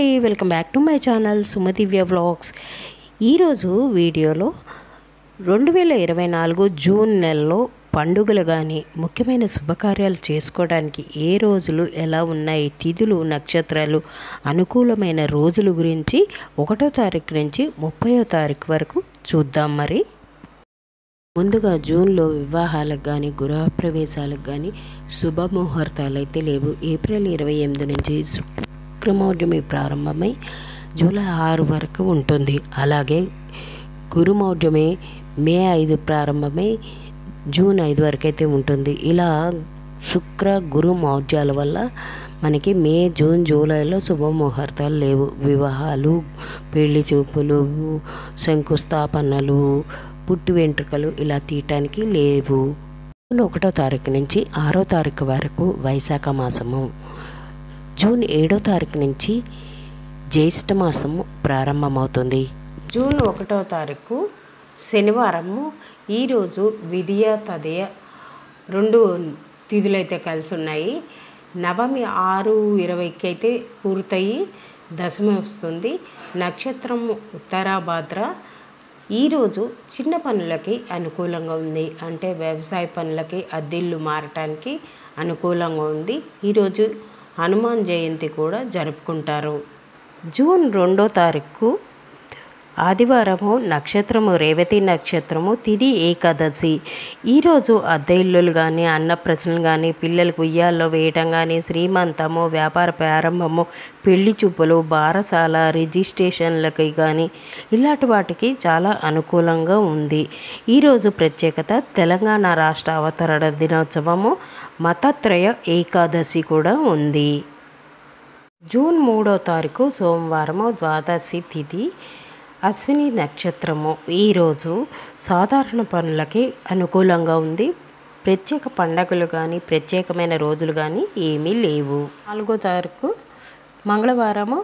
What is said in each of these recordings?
అండి, welcome back to my channel Sumadivya vlogs. ఈరోజు వీడియోలో 2024 జూన్ నెలలో పండుగలు కానీ ముఖ్యమైన శుభకార్యాలు చేసుకోవడానికి ఏ రోజులు ఎలా ఉన్నాయి, తిథులు నక్షత్రాలు అనుకూలమైన రోజుల గురించి 1వ తారీఖు నుంచి 30వ తారీఖు వరకు చూద్దాం. మరి ముందుగా జూన్లో వివాహాలకు కానీ గృహప్రవేశాలకు కానీ శుభముహూర్తాలు అయితే లేవు. ఏప్రిల్ 28 నుంచి శుక్రమౌఢ్యమి ప్రారంభమై జూలై 6 వరకు ఉంటుంది. అలాగే గురుమౌఢ్యమి మే 5 ప్రారంభమై జూన్ 5 వరకు అయితే ఉంటుంది. ఇలా శుక్ర గురు మౌఢ్యాల వల్ల మనకి మే జూన్ జూలైలో శుభముహూర్తాలు లేవు. వివాహాలు, పెళ్లి చూపులు, శంకుస్థాపనలు, పుట్టు వెంట్రుకలు ఇలా తీయటానికి లేవు. జూన్ 1వ తారీఖు నుంచి 6వ తారీఖు వరకు వైశాఖ మాసము, జూన్ 7వ తారీఖు నుంచి జ్యేష్ఠ మాసము ప్రారంభమవుతుంది. జూన్ 1వ తారీఖు శనివారము. ఈరోజు విధియ తదియ 2 తిథులైతే కలిసి ఉన్నాయి. నవమి 6:20కి అయితే పూర్తయి దశమి వస్తుంది. నక్షత్రము ఉత్తరాభాద్ర. ఈరోజు చిన్న పనులకి అనుకూలంగా ఉంది, అంటే వ్యవసాయ పనులకి, అద్దెళ్ళు మారటానికి అనుకూలంగా ఉంది. ఈరోజు హనుమాన్ జయంతి కూడా జరుపుకుంటారు. జూన్ 2వ తారీఖు ఆదివారము. నక్షత్రము రేవతి నక్షత్రము, తిథి ఏకాదశి. ఈరోజు అద్దె ఇల్లులు కానీ, అన్నప్రసనలు కానీ, పిల్లలకు ఉయ్యాల్లో వేయటం కానీ, శ్రీమంతము, వ్యాపార ప్రారంభము, పెళ్లి చూపులు, బారసాల, రిజిస్ట్రేషన్లకి కానీ ఇలాంటి వాటికి చాలా అనుకూలంగా ఉంది. ఈరోజు ప్రత్యేకత తెలంగాణ రాష్ట్ర అవతరణ దినోత్సవము, మతత్రయ ఏకాదశి కూడా ఉంది. జూన్ 3వ తారీఖు సోమవారము, ద్వాదశి తిథి, అశ్విని నక్షత్రము. ఈరోజు సాధారణ పనులకి అనుకూలంగా ఉంది. ప్రత్యేక పండగలు కానీ ప్రత్యేకమైన రోజులు కానీ ఏమీ లేవు. 4వ తారీఖు మంగళవారము,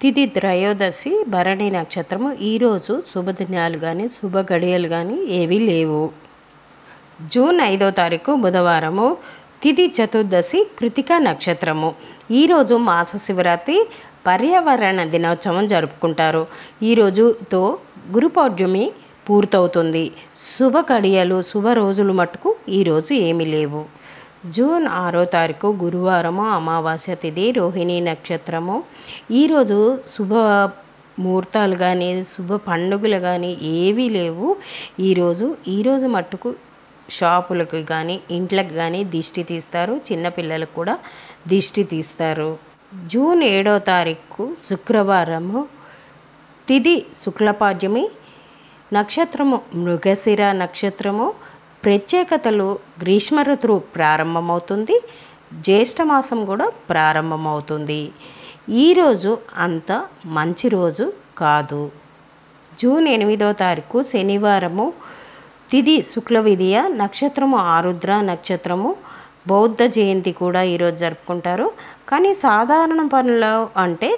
తిథి త్రయోదశి, భరణి నక్షత్రము. ఈరోజు శుభదినాలు కానీ శుభ గడియలు కానీ ఏవీ లేవు. జూన్ 5వ తారీఖు బుధవారము, తిథి చతుర్దశి, కృతికా నక్షత్రము. ఈరోజు మాస శివరాత్రి, పర్యావరణ దినోత్సవం జరుపుకుంటారు. ఈరోజుతో గురు పౌర్ణమి పూర్తవుతుంది. శుభ కడియలు శుభ రోజులు మట్టుకు ఈరోజు ఏమీ లేవు. జూన్ 6వ తారీఖు గురువారము, అమావాస్య తిథి, రోహిణి నక్షత్రము. ఈరోజు శుభ ముహూర్తాలు కానీ శుభ పండుగలు కానీ ఏవీ లేవు. ఈరోజు మట్టుకు షాపులకు కానీ ఇంట్లకు కానీ దిష్టి తీస్తారు. చిన్నపిల్లలకు కూడా దిష్టి తీస్తారు. జూన్ 7వ తారీఖు శుక్రవారము, తిథి శుక్లపాడ్యమి, నక్షత్రము మృగశిర నక్షత్రము. ప్రత్యేకతలు గ్రీష్మ ఋతువు ప్రారంభమవుతుంది, జ్యేష్ఠ మాసం కూడా ప్రారంభమవుతుంది. ఈరోజు అంత మంచి రోజు కాదు. జూన్ 8వ తారీఖు శనివారము, తిథి శుక్ల విధియ, నక్షత్రము ఆరుద్ర నక్షత్రము. బౌద్ధ జయంతి కూడా ఈరోజు జరుపుకుంటారు. కానీ సాధారణ పనులు అంటే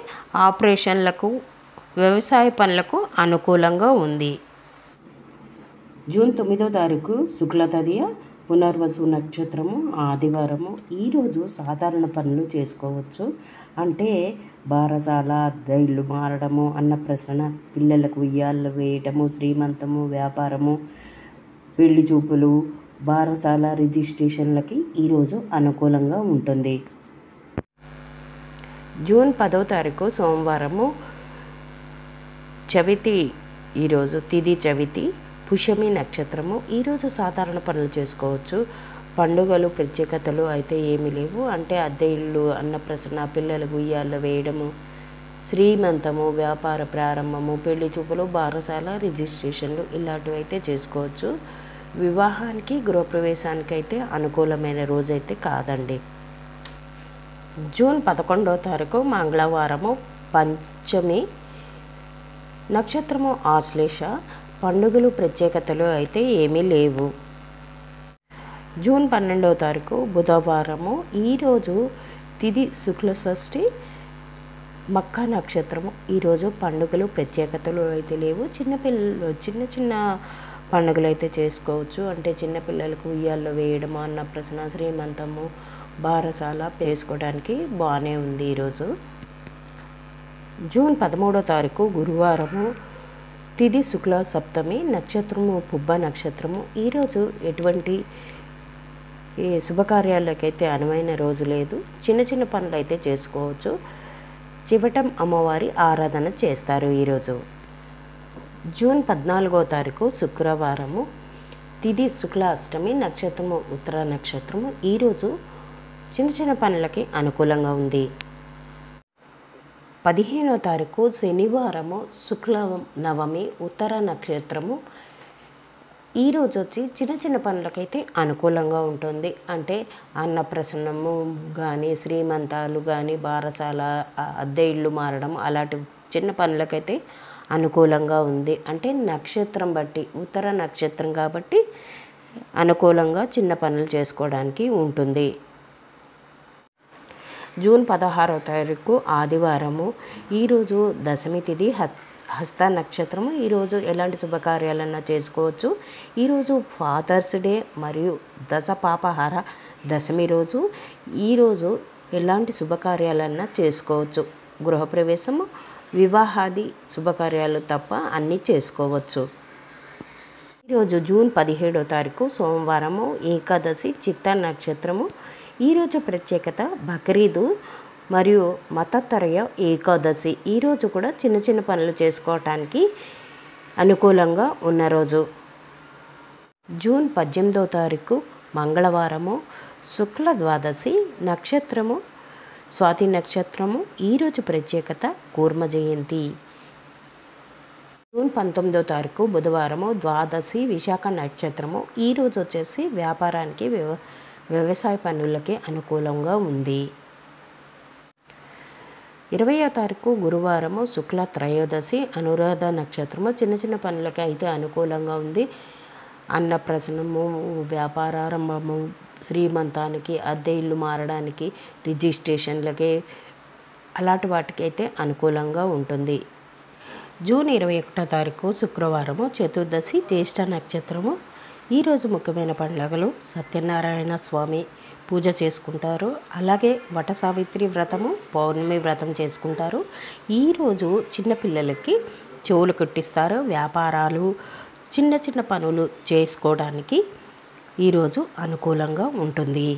ఆపరేషన్లకు, వ్యవసాయ పనులకు అనుకూలంగా ఉంది. జూన్ 9వ తారీఖు శుక్ల తదియ, పునర్వసు నక్షత్రము, ఆదివారము. ఈరోజు సాధారణ పనులు చేసుకోవచ్చు, అంటే బారసాల, అద్దె ఇల్లు మారడము, అన్నప్రసన, పిల్లలకు ఉయ్యాళ్ళు వేయటము, శ్రీమంతము, వ్యాపారము, పెళ్లి చూపులు, బారసాల, రిజిస్ట్రేషన్లకి ఈరోజు అనుకూలంగా ఉంటుంది. జూన్ 10వ తారీఖు సోమవారము, చవితి. ఈరోజు తిథి చవితి, పుష్యమి నక్షత్రము. ఈరోజు సాధారణ పనులు చేసుకోవచ్చు. పండుగలు ప్రత్యేకతలు అయితే ఏమీ లేవు, అంటే అద్దె ఇల్లు, అన్నప్రసన, పిల్లలకు ఉయ్యాళ్ళు వేయడము, శ్రీమంతము, వ్యాపార ప్రారంభము, పెళ్లి చూపులు, బారసాల, రిజిస్ట్రేషన్లు ఇలాంటివి అయితే చేసుకోవచ్చు. వివాహానికి గృహప్రవేశానికి అయితే అనుకూలమైన రోజైతే కాదండి. జూన్ 11వ తారీఖు మంగళవారము, పంచమి, నక్షత్రము ఆశ్లేష. పండుగలు ప్రత్యేకతలు అయితే ఏమీ లేవు. జూన్ 12వ తారీఖు బుధవారము. ఈరోజు తిథి శుక్ల షష్ఠి, మక్క నక్షత్రము. ఈరోజు పండుగలు ప్రత్యేకతలు అయితే లేవు. చిన్నపిల్లలు చిన్న పండుగలు అయితే చేసుకోవచ్చు, అంటే చిన్నపిల్లలకు ఉయ్యాల్లో వేయడము, అన్నప్రసన, శ్రీమంతము, బారసాల చేసుకోవడానికి బాగానే ఉంది. ఈరోజు జూన్ 13వ తారీఖు గురువారము, తిథి శుక్ల సప్తమి, నక్షత్రము పుబ్బ నక్షత్రము. ఈరోజు ఎటువంటి శుభకార్యాలకైతే అనువైన రోజు లేదు. చిన్న చిన్న పనులు అయితే చేసుకోవచ్చు. చివటం అమ్మవారి ఆరాధన చేస్తారు ఈరోజు. జూన్ 14వ తారీఖు శుక్రవారము, తిథి శుక్ల అష్టమి, నక్షత్రము ఉత్తర నక్షత్రము. ఈరోజు చిన్న చిన్న పనులకి అనుకూలంగా ఉంది. 15వ తారీఖు శనివారము, శుక్ల నవమి, ఉత్తర నక్షత్రము. ఈరోజు వచ్చి చిన్న చిన్న పనులకైతే అనుకూలంగా ఉంటుంది. అంటే అన్నప్రసన్నము కానీ, శ్రీమంతాలు కానీ, బారసాల, అద్దె ఇళ్ళు మారడం అలాంటి చిన్న పనులకైతే అనుకూలంగా ఉంది. అంటే నక్షత్రం బట్టి, ఉత్తర నక్షత్రం కాబట్టి అనుకూలంగా చిన్న పనులు చేసుకోవడానికి ఉంటుంది. జూన్ 16వ తారీఖు ఆదివారము, ఈరోజు దశమి తిథి, హస్త నక్షత్రము. ఈరోజు ఎలాంటి శుభకార్యాలన్నా చేసుకోవచ్చు. ఈరోజు ఫాదర్స్ డే మరియు దశ పాపహార దశమి రోజు. ఈరోజు ఎలాంటి శుభకార్యాలన్నా చేసుకోవచ్చు. గృహప్రవేశము, వివాహాది శుభకార్యాలు తప్ప అన్నీ చేసుకోవచ్చు. ఈరోజు జూన్ 17వ తారీఖు సోమవారము, ఏకాదశి, చిత్త నక్షత్రము. ఈరోజు ప్రత్యేకత బక్రీదు మరియు మతత్తరయ ఏకాదశి. ఈరోజు కూడా చిన్న చిన్న పనులు చేసుకోవటానికి అనుకూలంగా ఉన్న రోజు. జూన్ 18వ తారీఖు మంగళవారము, శుక్ల ద్వాదశి, నక్షత్రము స్వాతి నక్షత్రము. ఈరోజు ప్రత్యేకత కూర్మ జయంతి. జూన్ 19వ తారీఖు బుధవారము, ద్వాదశి, విశాఖ నక్షత్రము. ఈరోజు వచ్చేసి వ్యాపారానికి వ్యవసాయ పనులకి అనుకూలంగా ఉంది. 20వ తారీఖు గురువారము, శుక్ల త్రయోదశి, అనురాధ నక్షత్రము. చిన్న చిన్న పనులకి అయితే అనుకూలంగా ఉంది. అన్నప్రసన్నము, వ్యాపారారంభము, శ్రీమంతానికి, అద్దె ఇల్లు మారడానికి, రిజిస్ట్రేషన్లకి అలాంటి వాటికి అయితే అనుకూలంగా ఉంటుంది. జూన్ 21వ తారీఖు శుక్రవారము, చతుర్దశి, జ్యేష్ఠ నక్షత్రము. ఈరోజు ముఖ్యమైన పండుగలు సత్యనారాయణ స్వామి పూజ చేసుకుంటారు. అలాగే వట సావిత్రి వ్రతము, పౌర్ణమి వ్రతం చేసుకుంటారు. ఈరోజు చిన్నపిల్లలకి చెవులు కుట్టిస్తారు. వ్యాపారాలు, చిన్న చిన్న పనులు చేసుకోవడానికి ఈరోజు అనుకూలంగా ఉంటుంది.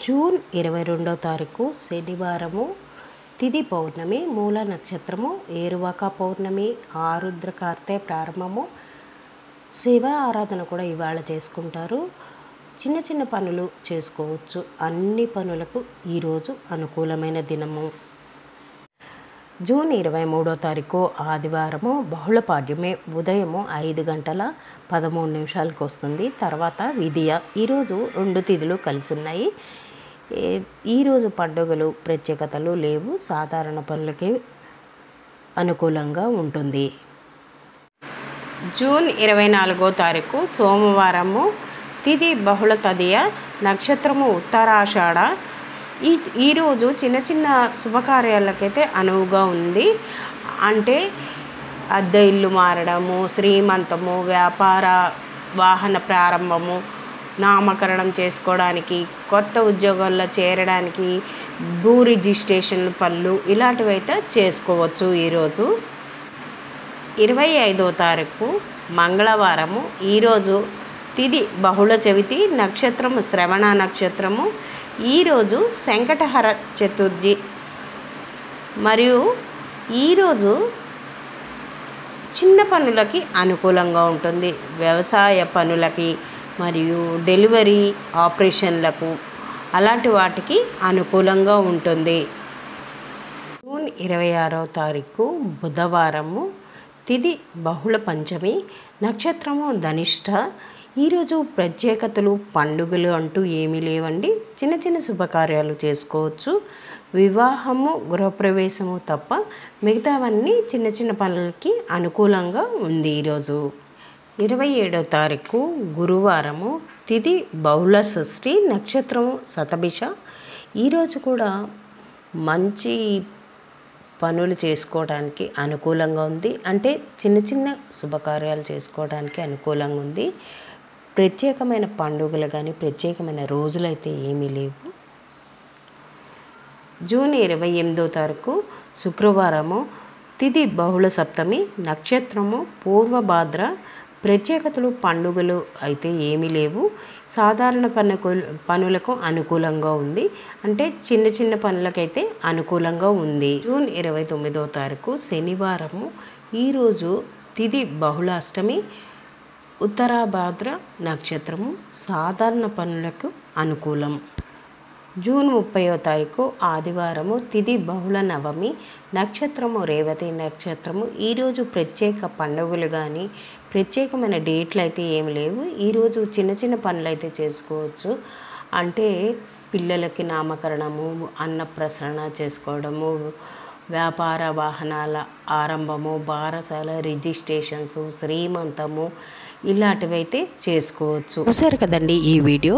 జూన్ 22వ తారీఖు శనివారము, తిథి పౌర్ణమి, మూల నక్షత్రము, ఏరువాక పౌర్ణమి, ఆరుద్ర కార్తె ప్రారంభము. శివ ఆరాధన కూడా ఇవాళ చేసుకుంటారు. చిన్న చిన్న పనులు చేసుకోవచ్చు. అన్ని పనులకు ఈరోజు అనుకూలమైన దినము. జూన్ 23వ తారీఖు ఆదివారము, బహుళపాడ్యమే, ఉదయము 5:13 వస్తుంది. తర్వాత విధియ. ఈరోజు 2 తిథులు కలిసి ఉన్నాయి. ఈరోజు పండుగలు ప్రత్యేకతలు లేవు. సాధారణ పనులకే అనుకూలంగా ఉంటుంది. జూన్ 24వ తారీఖు సోమవారము, తిథి బహుళ తదియ, నక్షత్రము ఉత్తరాషాఢ. ఈరోజు చిన్న చిన్న శుభకార్యాలకైతే అనువుగా ఉంది. అంటే అద్దె ఇల్లు మారడము, శ్రీమంతము, వ్యాపార వాహన ప్రారంభము, నామకరణం చేసుకోవడానికి, కొత్త ఉద్యోగాల్లో చేరడానికి, భూ రిజిస్ట్రేషన్ పనులు ఇలాంటివి అయితే చేసుకోవచ్చు. ఈరోజు 25వ తారీఖు మంగళవారము, ఈరోజు తిథి బహుళ చవితి, నక్షత్రము శ్రవణ నక్షత్రము. ఈరోజు సంకటహర చతుర్థి మరియు ఈరోజు చిన్న పనులకి అనుకూలంగా ఉంటుంది. వ్యవసాయ పనులకి మరియు డెలివరీ ఆపరేషన్లకు అలాంటి వాటికి అనుకూలంగా ఉంటుంది. జూన్ 26వ తారీఖు బుధవారము, తిథి బహుళ పంచమి, నక్షత్రము ధనిష్ట. ఈరోజు ప్రత్యేకతలు పండుగలు అంటూ ఏమీ లేవండి. చిన్న చిన్న శుభకార్యాలు చేసుకోవచ్చు. వివాహము, గృహప్రవేశము తప్ప మిగతావన్నీ చిన్న చిన్న పనులకి అనుకూలంగా ఉంది. ఈరోజు 27వ తారీఖు గురువారము, తిథి బహుళ షష్ఠి, నక్షత్రము శతభిష. ఈరోజు కూడా మంచి పనులు చేసుకోవడానికి అనుకూలంగా ఉంది. అంటే చిన్న చిన్న శుభకార్యాలు చేసుకోవడానికి అనుకూలంగా ఉంది. ప్రత్యేకమైన పండుగలు కానీ ప్రత్యేకమైన రోజులైతే ఏమీ లేవు. జూన్ 28వ తారీఖు శుక్రవారము, తిథి బహుళ సప్తమి, నక్షత్రము పూర్వభాద్ర. ప్రత్యేకతలు పండుగలు అయితే ఏమీ లేవు. సాధారణ పనులకు అనుకూలంగా ఉంది, అంటే చిన్న చిన్న పనులకైతే అనుకూలంగా ఉంది. జూన్ 29వ తారీఖు శనివారము, ఈరోజు తిథి బహుళాష్టమి, ఉత్తరాభాద్ర నక్షత్రము, సాధారణ పనులకు అనుకూలం. జూన్ 30వ తారీఖు ఆదివారము, తిథి బహుళ నవమి, నక్షత్రము రేవతి నక్షత్రము. ఈరోజు ప్రత్యేక పండుగలు కానీ ప్రత్యేకమైన డేట్లు అయితే ఏమి లేవు. ఈరోజు చిన్న చిన్న పనులు అయితే చేసుకోవచ్చు, అంటే పిల్లలకి నామకరణము, అన్నప్రసరణ చేసుకోవడము, వ్యాపార వాహనాల ఆరంభము, బారసాల రిజిస్ట్రేషన్స్, శ్రీమంతము ఇలాంటివి అయితే చేసుకోవచ్చు. చూసారు కదండి ఈ వీడియో.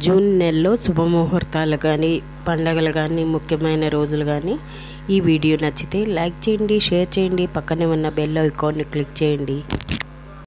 జూన్ నెలలో శుభముహూర్తాలు కానీ పండగలు కానీ ముఖ్యమైన రోజులు కానీ ఈ వీడియో నచ్చితే లైక్ చేయండి, షేర్ చేయండి, పక్కనే ఉన్న బెల్ ఐకాన్ని క్లిక్ చేయండి.